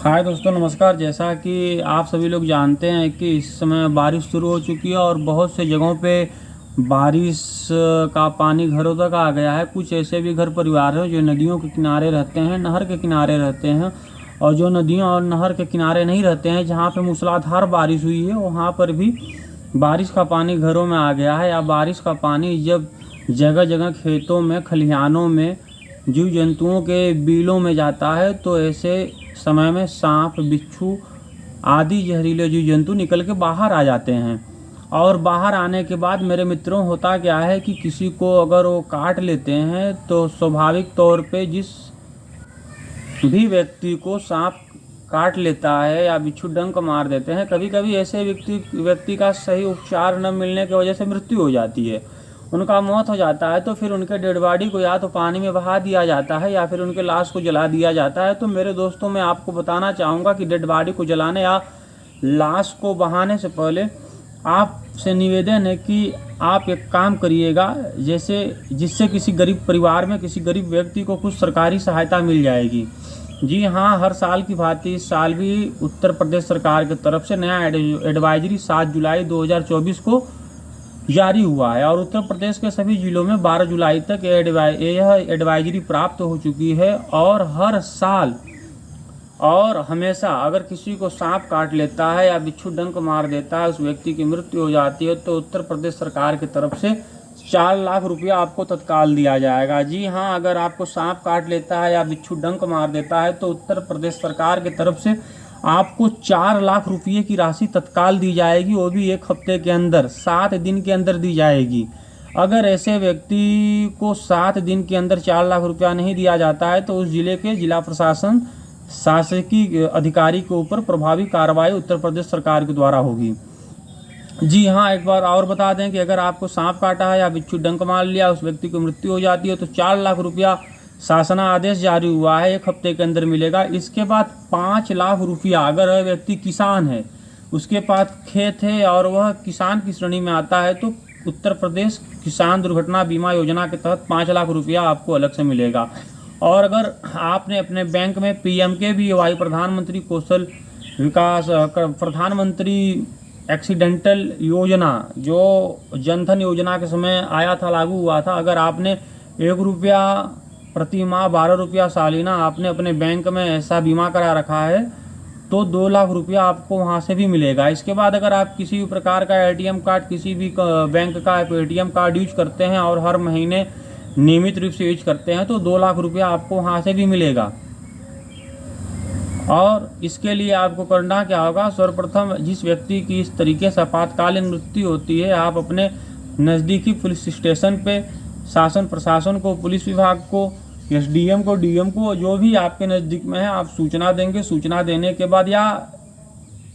हाय दोस्तों, नमस्कार। जैसा कि आप सभी लोग जानते हैं कि इस समय बारिश शुरू हो चुकी है और बहुत से जगहों पे बारिश का पानी घरों तक आ गया है। कुछ ऐसे भी घर परिवार हैं जो नदियों के किनारे रहते हैं, नहर के किनारे रहते हैं, और जो नदियों और नहर के किनारे नहीं रहते हैं, जहाँ पे मूसलाधार बारिश हुई है वहाँ पर भी बारिश का पानी घरों में आ गया है। या बारिश का पानी जब जगह जगह खेतों में, खलिहानों में, जीव जंतुओं के बिलों में जाता है तो ऐसे समय में सांप, बिच्छू आदि जहरीले जीव जंतु निकल के बाहर आ जाते हैं। और बाहर आने के बाद मेरे मित्रों, होता क्या है कि किसी को अगर वो काट लेते हैं तो स्वाभाविक तौर पे जिस भी व्यक्ति को सांप काट लेता है या बिच्छू डंक मार देते हैं, कभी कभी ऐसे व्यक्ति का सही उपचार न मिलने की वजह से मृत्यु हो जाती है, उनका मौत हो जाता है। तो फिर उनके डेड बॉडी को या तो पानी में बहा दिया जाता है या फिर उनके लाश को जला दिया जाता है। तो मेरे दोस्तों, मैं आपको बताना चाहूँगा कि डेड बॉडी को जलाने या लाश को बहाने से पहले आपसे निवेदन है कि आप एक काम करिएगा, जिससे किसी गरीब परिवार में किसी गरीब व्यक्ति को कुछ सरकारी सहायता मिल जाएगी। जी हाँ, हर साल की भांति इस साल भी उत्तर प्रदेश सरकार की तरफ से नया एडवाइजरी 7 जुलाई 2024 को जारी हुआ है और उत्तर प्रदेश के सभी जिलों में 12 जुलाई तक यह एडवाइजरी प्राप्त हो चुकी है। और हर साल और हमेशा अगर किसी को सांप काट लेता है या बिच्छू डंक मार देता है, उस व्यक्ति की मृत्यु हो जाती है, तो उत्तर प्रदेश सरकार की तरफ से 4 लाख रुपया आपको तत्काल दिया जाएगा। जी हाँ, अगर आपको सांप काट लेता है या बिच्छू डंक मार देता है तो उत्तर प्रदेश सरकार की तरफ से आपको 4 लाख रुपये की राशि तत्काल दी जाएगी, वो भी 1 हफ्ते के अंदर, 7 दिन के अंदर दी जाएगी। अगर ऐसे व्यक्ति को 7 दिन के अंदर 4 लाख रुपया नहीं दिया जाता है तो उस जिले के जिला प्रशासन शासकीय अधिकारी के ऊपर प्रभावी कार्रवाई उत्तर प्रदेश सरकार के द्वारा होगी। जी हाँ, एक बार और बता दें कि अगर आपको सांप काटा है या बिच्छू डंक मार लिया, उस व्यक्ति को मृत्यु हो जाती है तो 4 लाख रुपया शासना आदेश जारी हुआ है, 1 हफ्ते के अंदर मिलेगा। इसके बाद 5 लाख रुपया, अगर वह व्यक्ति किसान है, उसके पास खेत है और वह किसान की श्रेणी में आता है, तो उत्तर प्रदेश किसान दुर्घटना बीमा योजना के तहत 5 लाख रुपया आपको अलग से मिलेगा। और अगर आपने अपने बैंक में PMKVY, प्रधानमंत्री कौशल विकास, प्रधानमंत्री एक्सीडेंटल योजना, जो जनधन योजना के समय आया था, लागू हुआ था, अगर आपने 1 रुपया प्रति माह, 12 रुपया सालाना आपने अपने बैंक में ऐसा बीमा करा रखा है तो 2 लाख रुपया आपको वहाँ से भी मिलेगा। इसके बाद अगर आप किसी भी प्रकार का ATM कार्ड, किसी भी बैंक का ATM कार्ड यूज करते हैं और हर महीने नियमित रूप से यूज करते हैं तो 2 लाख रुपया आपको वहाँ से भी मिलेगा। और इसके लिए आपको करना क्या होगा, सर्वप्रथम जिस व्यक्ति की इस तरीके से आपातकालीन मृत्यु होती है, आप अपने नज़दीकी पुलिस स्टेशन पे शासन प्रशासन को, पुलिस विभाग को, SDM को, DM को, जो भी आपके नज़दीक में है, आप सूचना देंगे। सूचना देने के बाद, या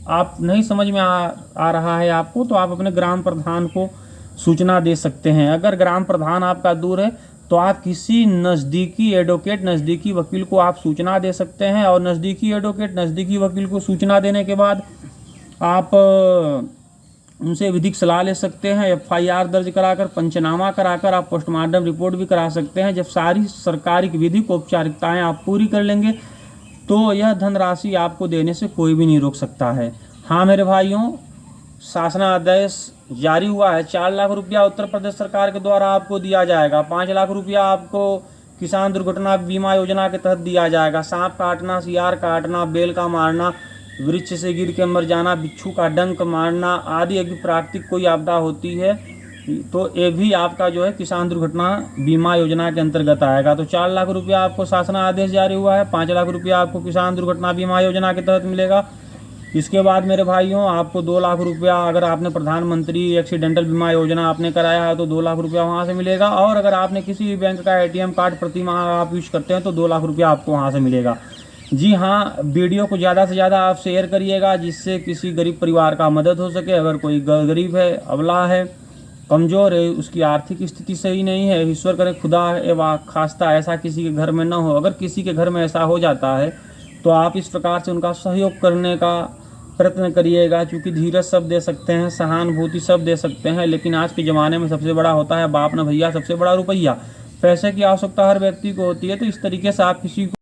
आप नहीं समझ में आ रहा है आपको, तो आप अपने ग्राम प्रधान को सूचना दे सकते हैं। अगर ग्राम प्रधान आपका दूर है तो आप किसी नज़दीकी एडवोकेट, नज़दीकी वकील को आप सूचना दे सकते हैं। और नज़दीकी एडवोकेट, नज़दीकी वकील को सूचना देने के बाद आप उनसे विधिक सलाह ले सकते हैं। FIR दर्ज कराकर, पंचनामा कराकर आप पोस्टमार्टम रिपोर्ट भी करा सकते हैं। जब सारी सरकारी विधिक औपचारिकताएँ आप पूरी कर लेंगे तो यह धनराशि आपको देने से कोई भी नहीं रोक सकता है। हाँ मेरे भाइयों, शासनादेश जारी हुआ है। 4 लाख रुपया उत्तर प्रदेश सरकार के द्वारा आपको दिया जाएगा। 5 लाख रुपया आपको किसान दुर्घटना बीमा योजना के तहत दिया जाएगा। सांप काटना, सियार काटना, बेल का मारना, वृक्ष से गिर के मर जाना, बिच्छू का डंक मारना आदि, अभी प्राकृतिक कोई आपदा होती है तो ये भी आपका जो है किसान दुर्घटना बीमा योजना के अंतर्गत आएगा। तो 4 लाख रुपया आपको शासन आदेश जारी हुआ है, 5 लाख रुपया आपको किसान दुर्घटना बीमा योजना के तहत मिलेगा। इसके बाद मेरे भाइयों, आपको 2 लाख रुपया, अगर आपने प्रधानमंत्री एक्सीडेंटल बीमा योजना आपने कराया है तो 2 लाख रुपया वहाँ से मिलेगा। और अगर आपने किसी भी बैंक का ATM कार्ड प्रति माह आप यूज करते हैं तो 2 लाख रुपया आपको वहाँ से मिलेगा। जी हाँ, वीडियो को ज़्यादा से ज़्यादा आप शेयर करिएगा, जिससे किसी गरीब परिवार का मदद हो सके। अगर कोई गरीब है, अबला है, कमज़ोर है, उसकी आर्थिक स्थिति सही नहीं है, ईश्वर करे खुदा एवं खास्ता ऐसा किसी के घर में न हो, अगर किसी के घर में ऐसा हो जाता है तो आप इस प्रकार से उनका सहयोग करने का प्रयत्न करिएगा। क्योंकि धीरज सब दे सकते हैं, सहानुभूति सब दे सकते हैं, लेकिन आज के ज़माने में सबसे बड़ा होता है बाप न भैया, सबसे बड़ा रुपया। पैसे की आवश्यकता हर व्यक्ति को होती है, तो इस तरीके से आप किसी को